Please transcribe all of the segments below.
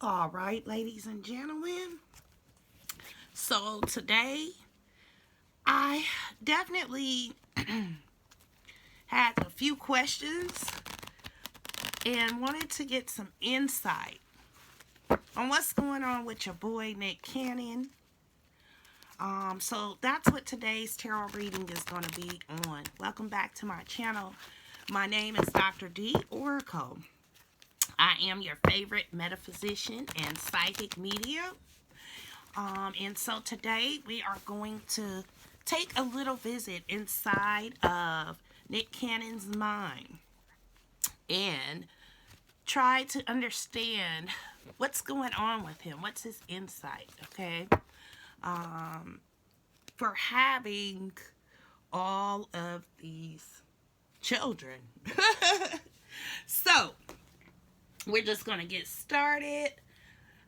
All right, ladies and gentlemen. So today, I definitely had a few questions and wanted to get some insight on what's going on with your boy Nick Cannon. So that's what today's tarot reading is going to be on. Welcome back to my channel. My name is Dr. D Oracle. I am your favorite metaphysician and psychic medium. And so today we are going to take a little visit inside of Nick Cannon's mind and try to understand what's going on with him. What's his insight, okay? For having all of these children. So, we're just going to get started.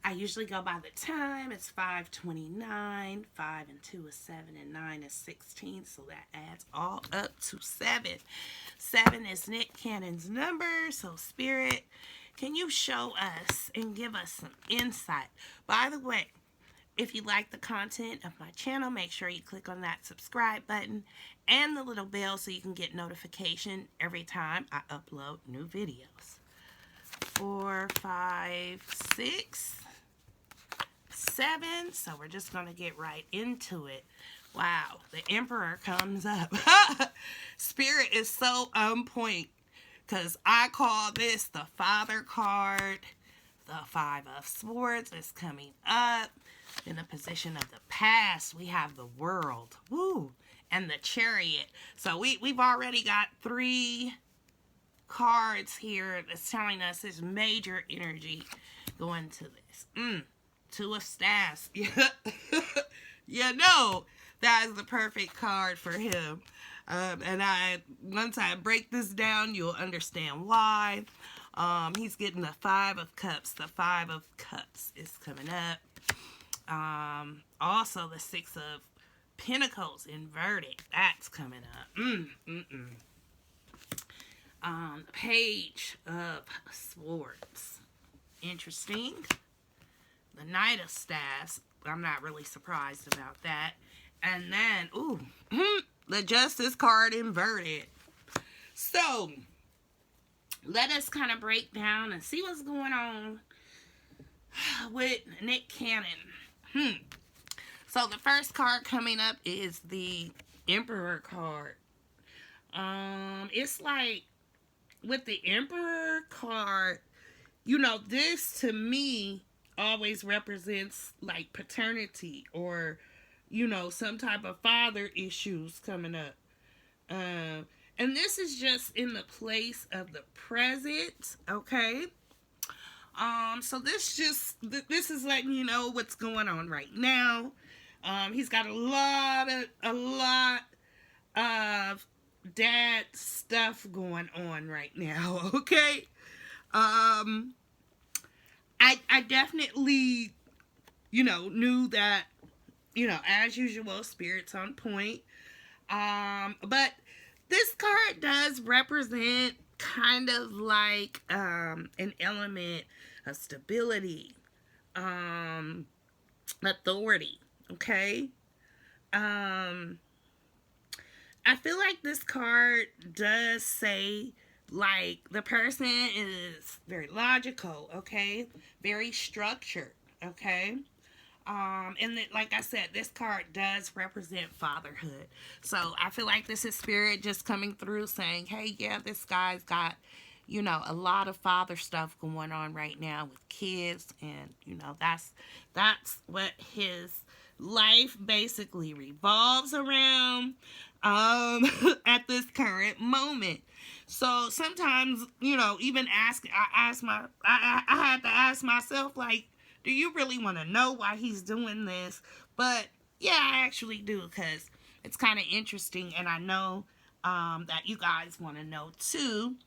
I usually go by the time. It's 5:29. 5 and 2 is 7 and 9 is 16. So that adds all up to 7. 7 is Nick Cannon's number. So Spirit, can you show us and give us some insight? By the way, if you like the content of my channel, make sure you click on that subscribe button and the little bell so you can get notification every time I upload new videos. 4, 5, 6, 7. So we're just going to get right into it. Wow, the Emperor comes up. Spirit is so on point because I call this the Father card. The 5 of Swords is coming up. In the position of the past, we have the World. Woo! And the Chariot. So we've already got 3 cards here that's telling us there's major energy going to this. 2 of Staffs. You know that is the perfect card for him. And once I break this down, you'll understand why. He's getting the 5 of Cups. The 5 of Cups is coming up. Also the 6 of Pentacles inverted. That's coming up. Page of Swords. Interesting. The Knight of Staffs. I'm not really surprised about that. And then, the Justice card inverted. So, let us kind of break down and see what's going on with Nick Cannon. So, the first card coming up is the Emperor card. It's like, with the Emperor card, this to me always represents like paternity or, some type of father issues coming up. And this is just in the place of the present, okay? So this is letting you know what's going on right now. He's got a lot of dad stuff going on right now, okay? I definitely, knew that, as usual, Spirit's on point. But this card does represent kind of like an element of stability, authority, okay? I feel like this card does say, like, the person is very logical, okay? Very structured, okay? And like I said, this card does represent fatherhood. So I feel like this is Spirit just coming through saying, hey, yeah, this guy's got, a lot of father stuff going on right now with kids. And, that's what his life basically revolves around at this current moment. So sometimes, even I had to ask myself, like, do you really want to know why he's doing this? But yeah, I actually do, because it's kind of interesting, and I know that you guys want to know too,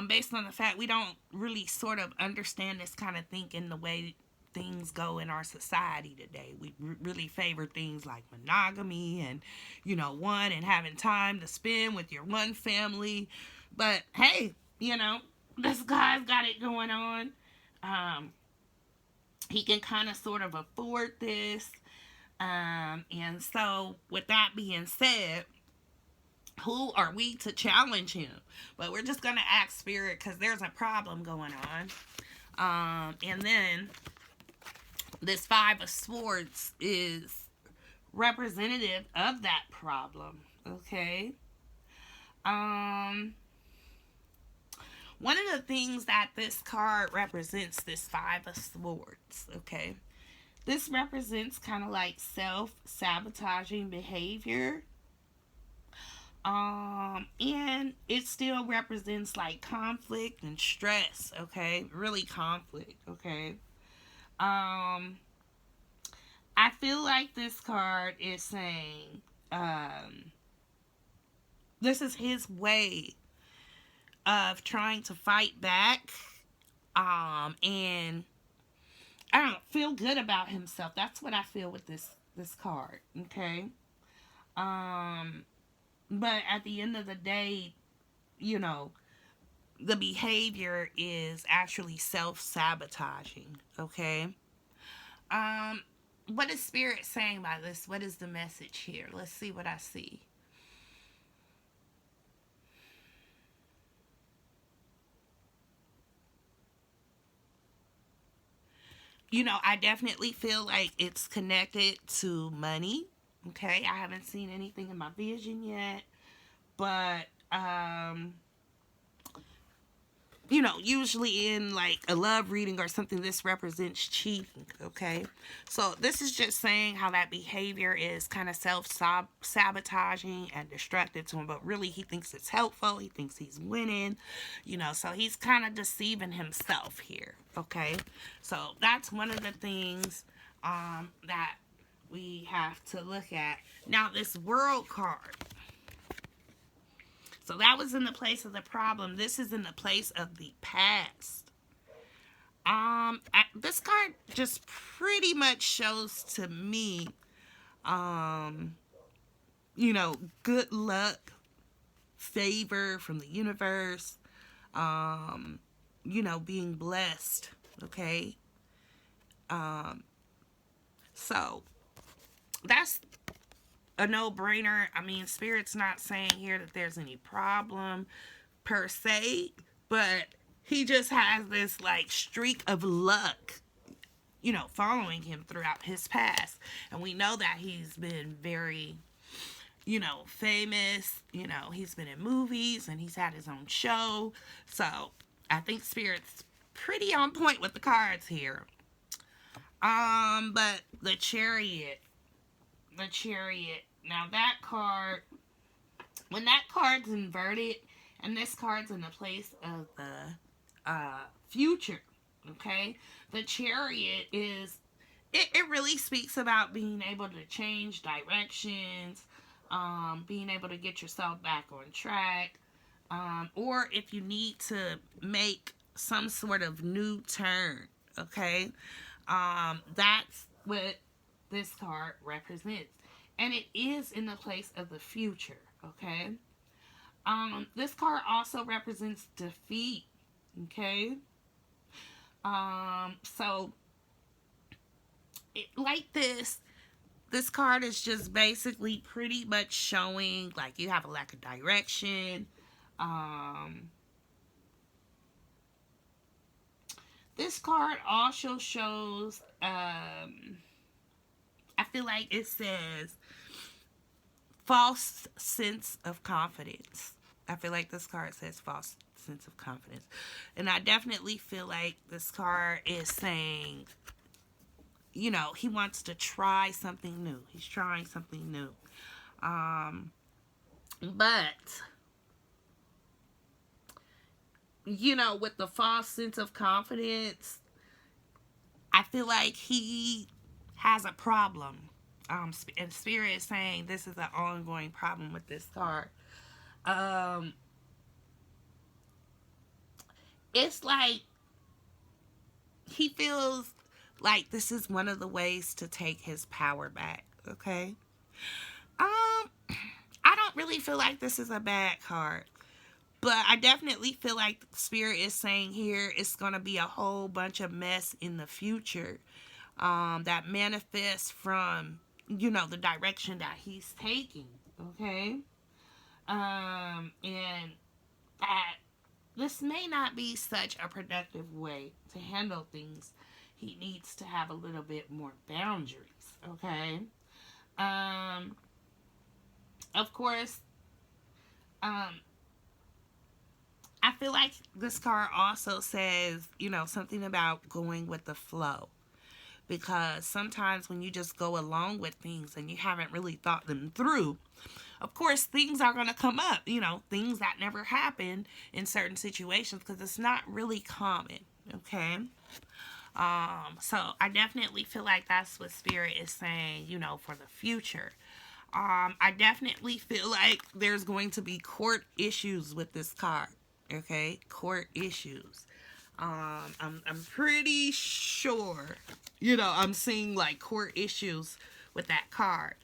based on the fact we don't really sort of understand this kind of thinking the way things go in our society today. We really favor things like monogamy and, one and having time to spend with your one family. But hey, this guy's got it going on. He can kind of sort of afford this. And so with that being said, who are we to challenge him? But we're just going to ask Spirit because there's a problem going on. And then this Five of Swords is representative of that problem. Okay. One of the things that this card represents, this Five of Swords, okay, this represents kind of like self-sabotaging behavior. And it still represents like conflict and stress, okay? Really conflict, okay? I feel like this card is saying, this is his way of trying to fight back, and I don't feel good about himself. That's what I feel with this card, okay? But at the end of the day, you know, the behavior is actually self-sabotaging, okay? What is Spirit saying by this? What is the message here? Let's see what I see. You know, I definitely feel like it's connected to money. Okay, I haven't seen anything in my vision yet, but you know, usually in like a love reading or something, this represents cheating, okay? So this is just saying how that behavior is kind of self-sabotaging and destructive to him, but really he thinks it's helpful. He thinks he's winning, you know, so he's kind of deceiving himself here, okay? So that's one of the things that we have to look at. Now, this World card. So that was in the place of the problem. This is in the place of the past. This card just pretty much shows to me, you know, good luck, favor from the universe, you know, being blessed, okay? So that's a no-brainer. I mean, Spirit's not saying here that there's any problem per se, but he just has this like streak of luck, you know, following him throughout his past. And we know that he's been very, you know, famous. You know, he's been in movies and he's had his own show. So I think Spirit's pretty on point with the cards here. But the Chariot. Now that card, when that card's inverted, and this card's in the place of the future, okay? The Chariot is, it really speaks about being able to change directions, being able to get yourself back on track, or if you need to make some sort of new turn, okay? That's what this card represents. And it is in the place of the future, okay? This card also represents defeat, okay? So, like this card is just basically pretty much showing, like, you have a lack of direction. This card also shows, I feel like it says false sense of confidence. I feel like this card says false sense of confidence. And I definitely feel like this card is saying, you know, he wants to try something new. He's trying something new. But, you know, with the false sense of confidence, I feel like he has a problem. And Spirit is saying this is an ongoing problem with this card. It's like he feels like this is one of the ways to take his power back, okay? I don't really feel like this is a bad card, But I definitely feel like Spirit is saying here it's going to be a whole bunch of mess in the future that manifests from, the direction that he's taking. Okay? And that this may not be such a productive way to handle things. He needs to have a little bit more boundaries. Okay? Of course, I feel like this card also says, something about going with the flow. Because sometimes when you just go along with things and you haven't really thought them through, of course, things are going to come up, things that never happen in certain situations because it's not really common, okay? So I definitely feel like that's what Spirit is saying, for the future. I definitely feel like there's going to be court issues with this card, okay? Court issues. I'm pretty sure, I'm seeing like court issues with that card.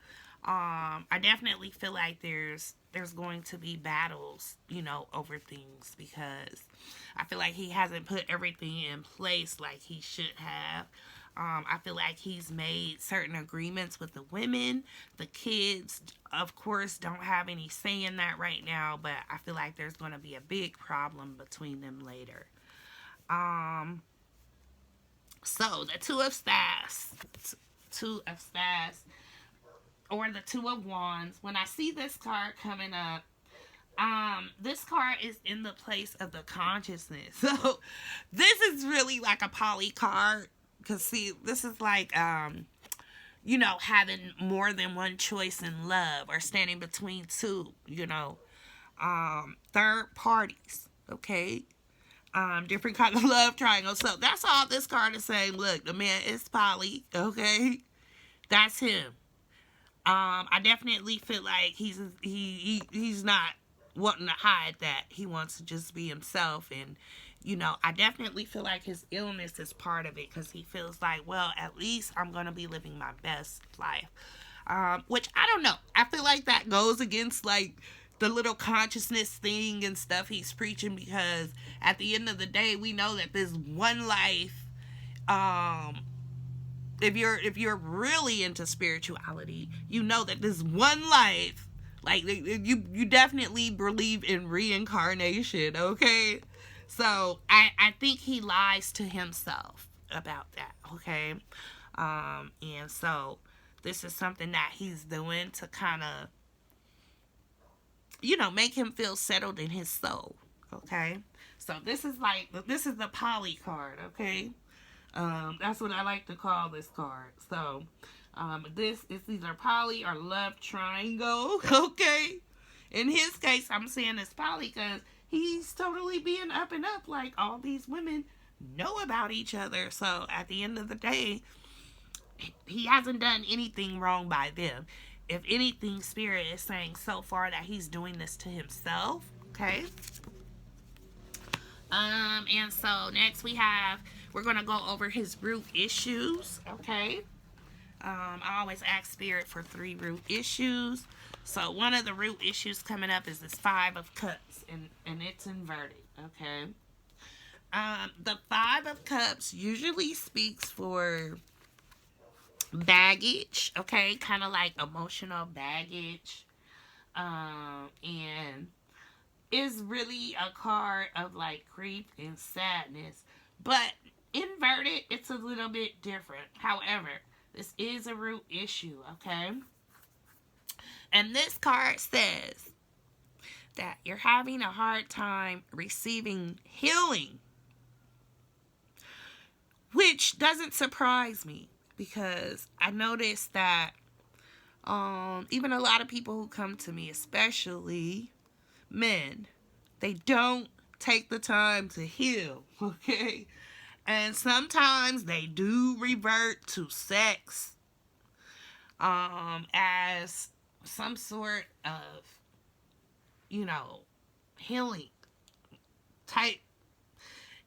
I definitely feel like there's going to be battles, over things because I feel like he hasn't put everything in place like he should have. I feel like he's made certain agreements with the women. The kids, of course, don't have any say in that right now, but I feel like there's going to be a big problem between them later. So the Two of Staffs, or the Two of Wands. When I see this card coming up, this card is in the place of the consciousness. So this is really like a poly card. Because see, this is like, having more than one choice in love or standing between two, third parties, okay? Different kind of love triangles. So that's all this card is saying. Look, the man is poly, okay? That's him. I definitely feel like he's not wanting to hide that. He wants to just be himself. And, I definitely feel like his illness is part of it because he feels like, well, at least I'm going to be living my best life. Which, I don't know. I feel like that goes against, like, the little consciousness thing and stuff he's preaching because at the end of the day, we know that this one life, if you're really into spirituality, you know that this one life, like you definitely believe in reincarnation, okay? So I think he lies to himself about that, okay? And so this is something that he's doing to kind of, make him feel settled in his soul, okay? So this is the poly card, okay? That's what I like to call this card. So, this is either poly or love triangle, okay? In his case, I'm saying it's poly because he's totally being up and up like all these women know about each other. So, at the end of the day, he hasn't done anything wrong by them. If anything, Spirit is saying so far that he's doing this to himself, okay? And so next we're going to go over his root issues, okay? I always ask Spirit for 3 root issues. So one of the root issues coming up is this 5 of Cups, and it's inverted, okay? The 5 of Cups usually speaks for baggage, okay? Kind of like emotional baggage. And is really a card of like grief and sadness. But inverted, it's a little bit different. However, this is a root issue, okay? And this card says that you're having a hard time receiving healing, which doesn't surprise me because I noticed that even a lot of people who come to me, especially men, they don't take the time to heal, okay? And sometimes they do revert to sex as some sort of, healing type.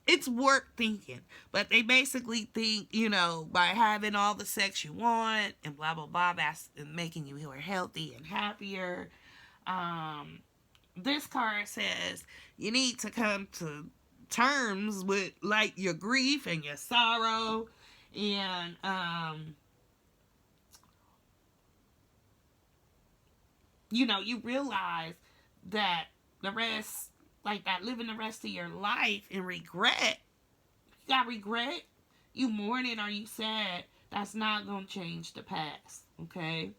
It's work thinking, but they basically think, by having all the sex you want and blah, blah, blah, that's making you more healthy and happier. this card says you need to come to terms with like your grief and your sorrow, and you know, you realize that the rest, like that, living the rest of your life in regret, you got regret, you mourning or you sad, that's not gonna change the past, okay?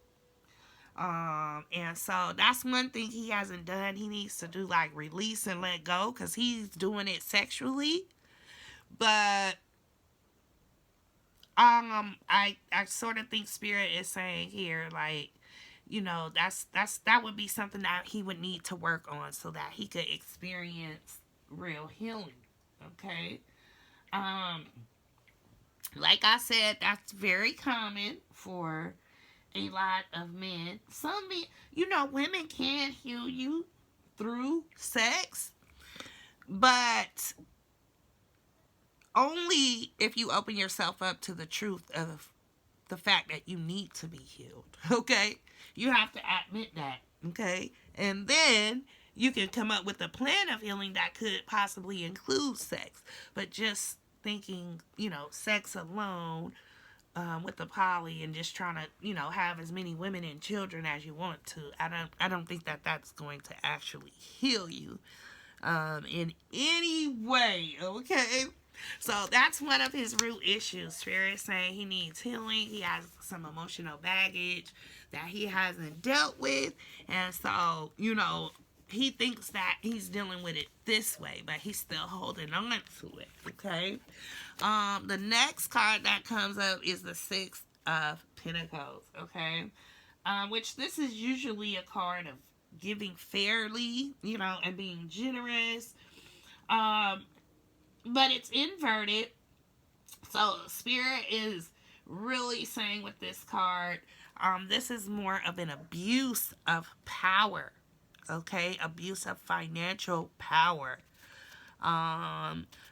And so that's one thing he hasn't done. He needs to do like release and let go, because he's doing it sexually. But I sort of think Spirit is saying here, like, you know, that would be something that he would need to work on so that he could experience real healing. Okay. Like I said, that's very common for a lot of men. Some men, you know, women can heal you through sex, but only if you open yourself up to the truth of the fact that you need to be healed. Okay? You have to admit that. Okay? And then you can come up with a plan of healing that could possibly include sex. But just thinking, you know, sex alone, with the poly and just trying to, you know, have as many women and children as you want to, I don't think that that's going to actually heal you in any way. Okay? So that's one of his root issues. Spirit is saying he needs healing. He has some emotional baggage that he hasn't dealt with. And so, you know, he thinks that he's dealing with it this way, but he's still holding on to it. Okay? The next card that comes up is the Six of Pentacles. Okay? Which this is usually a card of giving fairly, you know, and being generous. But it's inverted. So Spirit is really saying with this card, this is more of an abuse of power. Okay? Abuse of financial power.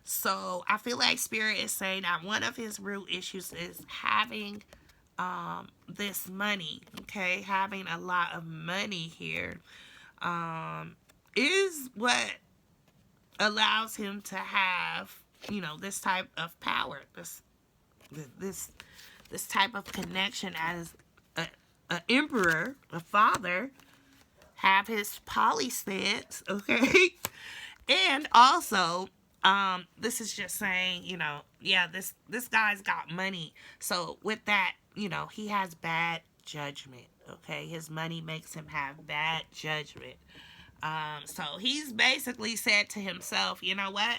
So I feel like Spirit is saying that one of his root issues is having this money. Okay? Having a lot of money here is what allows him to have, you know, this type of power, this type of connection as a emperor, a father, have his poly stance, okay? And also, this is just saying, you know, yeah, this guy's got money. So with that, you know, he has bad judgment, okay? His money makes him have bad judgment. So he's basically said to himself, you know what?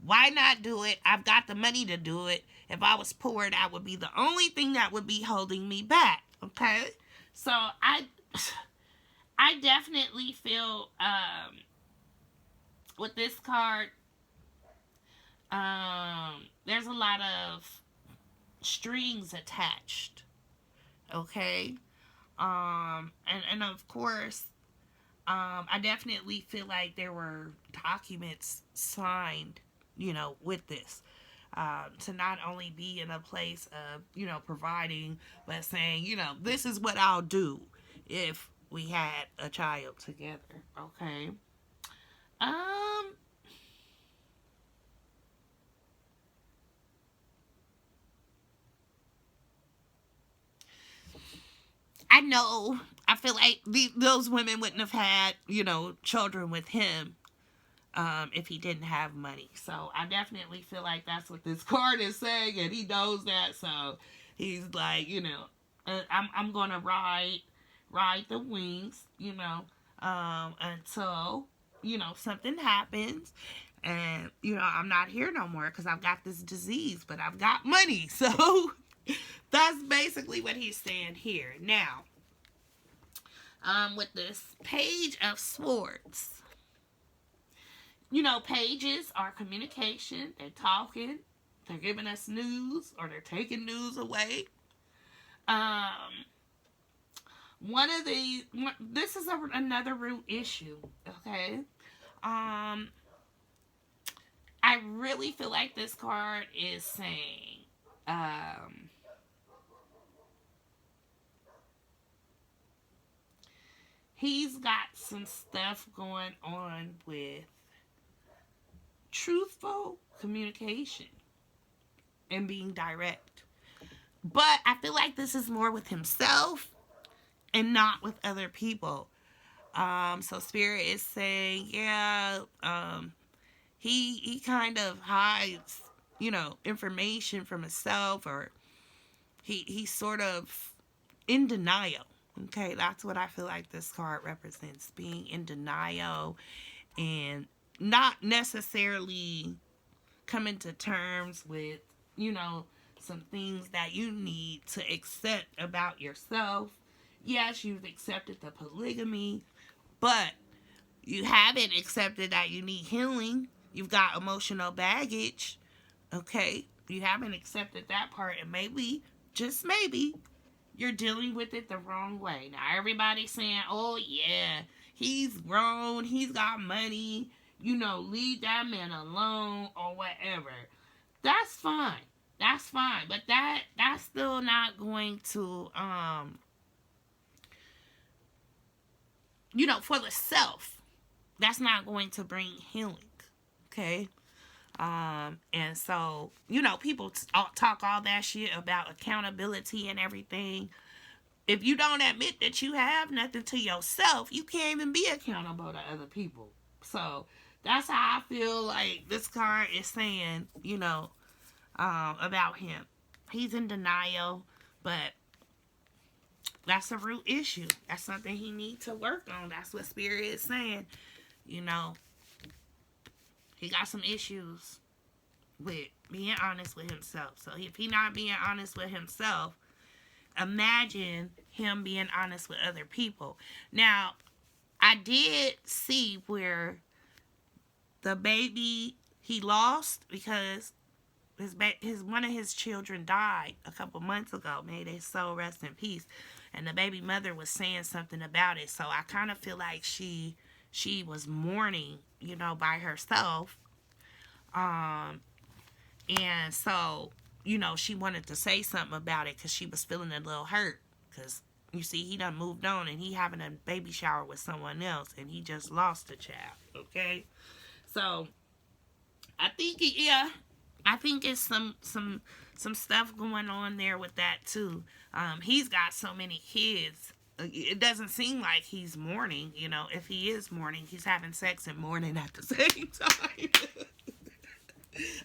Why not do it? I've got the money to do it. If I was poor, that would be the only thing that would be holding me back. Okay? So I definitely feel with this card, there's a lot of strings attached. Okay? And of course, I definitely feel like there were documents signed, you know, with this. To not only be in a place of, you know, providing, but saying, you know, this is what I'll do if we had a child together. Okay? I know, I feel like those women wouldn't have had, you know, children with him if he didn't have money. So I definitely feel like that's what this card is saying, and he knows that. So he's like, you know, I'm gonna ride the wings, you know, until, you know, something happens, and, you know, I'm not here no more because I've got this disease, but I've got money. So that's basically what he's saying here. Now, with this Page of Swords, you know, pages are communication. They're talking. They're giving us news, or they're taking news away. This is another root issue, okay? I really feel like this card is saying, he's got some stuff going on with truthful communication and being direct. But I feel like this is more with himself and not with other people. So Spirit is saying, yeah, he kind of hides, information from himself, or he's sort of in denial. Okay, that's what I feel like this card represents, being in denial and not necessarily coming to terms with, some things that you need to accept about yourself. Yes, you've accepted the polygamy, but you haven't accepted that you need healing. You've got emotional baggage. Okay, you haven't accepted that part, and maybe, just maybe, you're dealing with it the wrong way. Now, everybody's saying, oh, yeah, he's grown, he's got money, leave that man alone or whatever. That's fine. That's fine. But that's still not going to, for the self, that's not going to bring healing. Okay? And so, people talk all that shit about accountability and everything. If you don't admit that you have nothing to yourself, you can't even be accountable to other people. So that's how I feel like this card is saying, about him. He's in denial, but that's a root issue. That's something he needs to work on. That's what Spirit is saying. He got some issues with being honest with himself. So if he's not being honest with himself, imagine him being honest with other people. Now, I did see where the baby he lost because his one of his children died a couple months ago. May they soul rest in peace. And the baby mother was saying something about it. So I kind of feel like she was mourning, by herself. And so, she wanted to say something about it because she was feeling a little hurt. Because, you see, he done moved on and he having a baby shower with someone else and he just lost a child, okay? So, I think it's some stuff going on there with that, too. He's got so many kids. It doesn't seem like he's mourning, If he is mourning, he's having sex and mourning at the same time.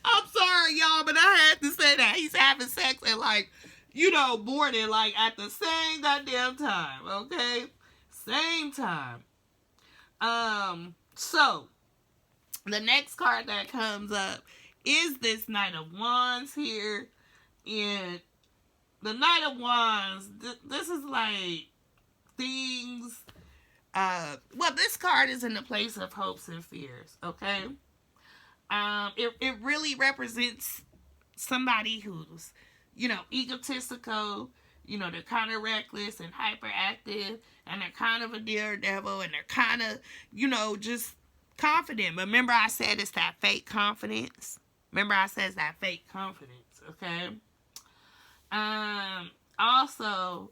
I'm sorry, y'all, but I had to say that. He's having sex and, mourning, at the same goddamn time, okay? Same time. So, the next card that comes up is this Knight of Wands here. And the Knight of Wands, this is things, this card is in the place of hopes and fears, okay? It really represents somebody who's, egotistical, they're kind of reckless and hyperactive, and they're kind of a daredevil, and they're kind of, just confident. But remember I said it's that fake confidence? Okay? Also,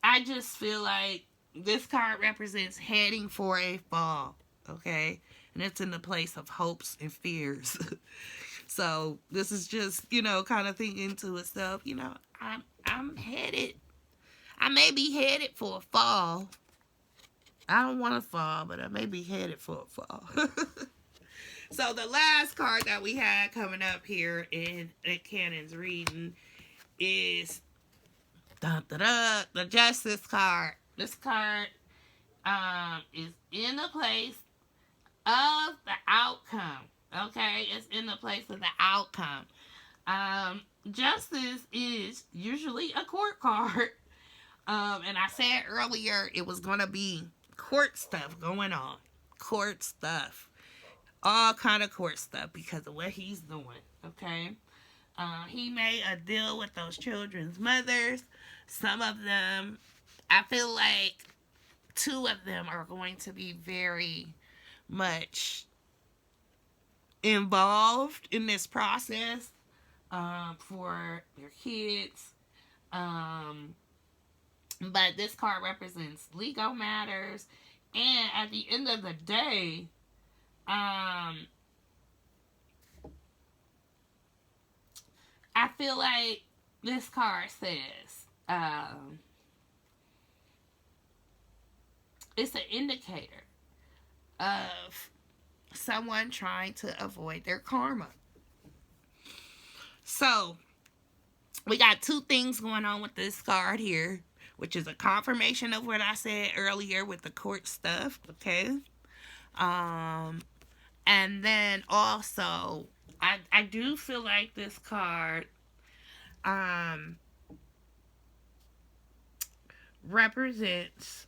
I just feel like this card represents heading for a fall, okay? And it's in the place of hopes and fears. So this is just, kind of thinking to itself, I'm headed. I may be headed for a fall. I don't want to fall, but I may be headed for a fall. So the last card that we had coming up here in Cannon's reading is the Justice card. This card is in the place of the outcome. Okay, it's in the place of the outcome. Justice is usually a court card. And I said earlier it was going to be court stuff going on. Court stuff. All kind of court stuff because of what he's doing. Okay? He made a deal with those children's mothers. Some of them, I feel like 2 of them are going to be very much involved in this process for their kids. But this card represents legal matters. And at the end of the day, I feel like this card says, it's an indicator of someone trying to avoid their karma. So, we got two things going on with this card here, which is a confirmation of what I said earlier with the court stuff, okay? And then also, I do feel like this card represents,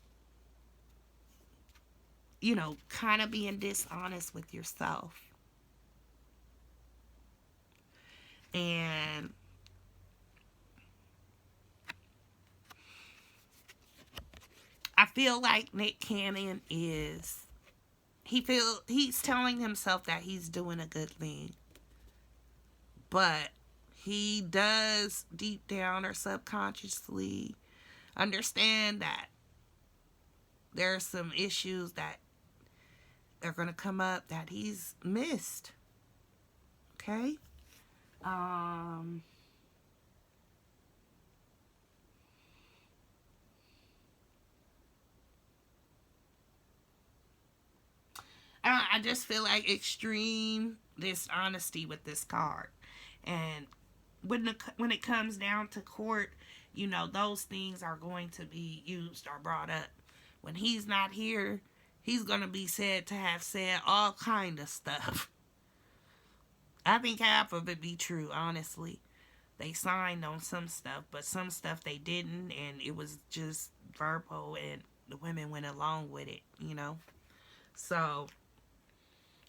you know, kind of being dishonest with yourself. And I feel like Nick Cannon is, he's telling himself that he's doing a good thing. But he does deep down or subconsciously understand that there are some issues that are going to come up that he's missed. Okay? I just feel like extreme dishonesty with this card. And when it comes down to court, you know, those things are going to be used or brought up. When he's not here, he's going to be said to have said all kind of stuff. I think half of it be true, honestly. They signed on some stuff, but some stuff they didn't, and it was just verbal, and the women went along with it, you know? So,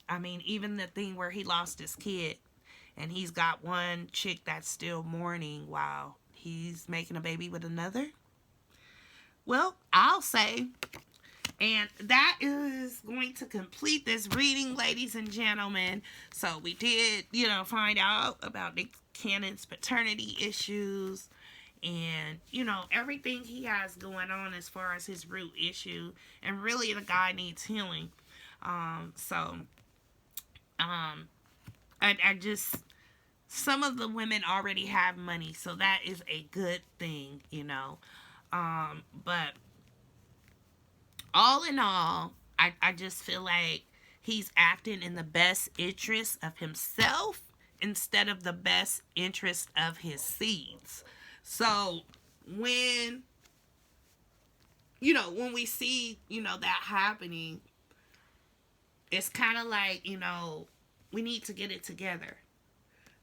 I mean, even the thing where he lost his kid, and he's got one chick that's still mourning while he's making a baby with another. Well, I'll say, and that is going to complete this reading, ladies and gentlemen. So we did, you know, find out about Nick Cannon's paternity issues and, you know, everything he has going on as far as his root issue. And really, the guy needs healing. I just, some of the women already have money, so that is a good thing, you know. But all in all, I just feel like he's acting in the best interest of himself instead of the best interest of his seeds. So when, you know, when we see, you know, that happening, it's kind of like, you know, we need to get it together.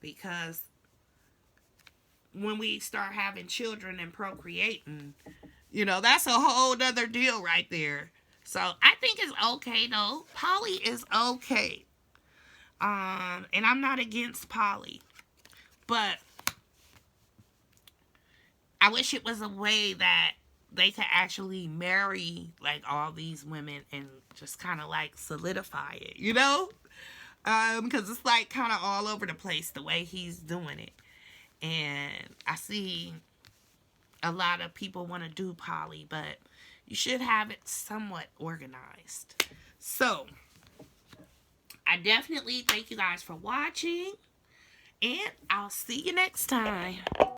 Because when we start having children and procreating, you know, that's a whole other deal right there. So I think it's okay though. Poly is okay. And I'm not against poly. But I wish it was a way that they could actually marry like all these women and just kind of like solidify it, you know? Because it's like kind of all over the place the way he's doing it. And I see a lot of people want to do poly, but you should have it somewhat organized. So, I definitely thank you guys for watching, and I'll see you next time.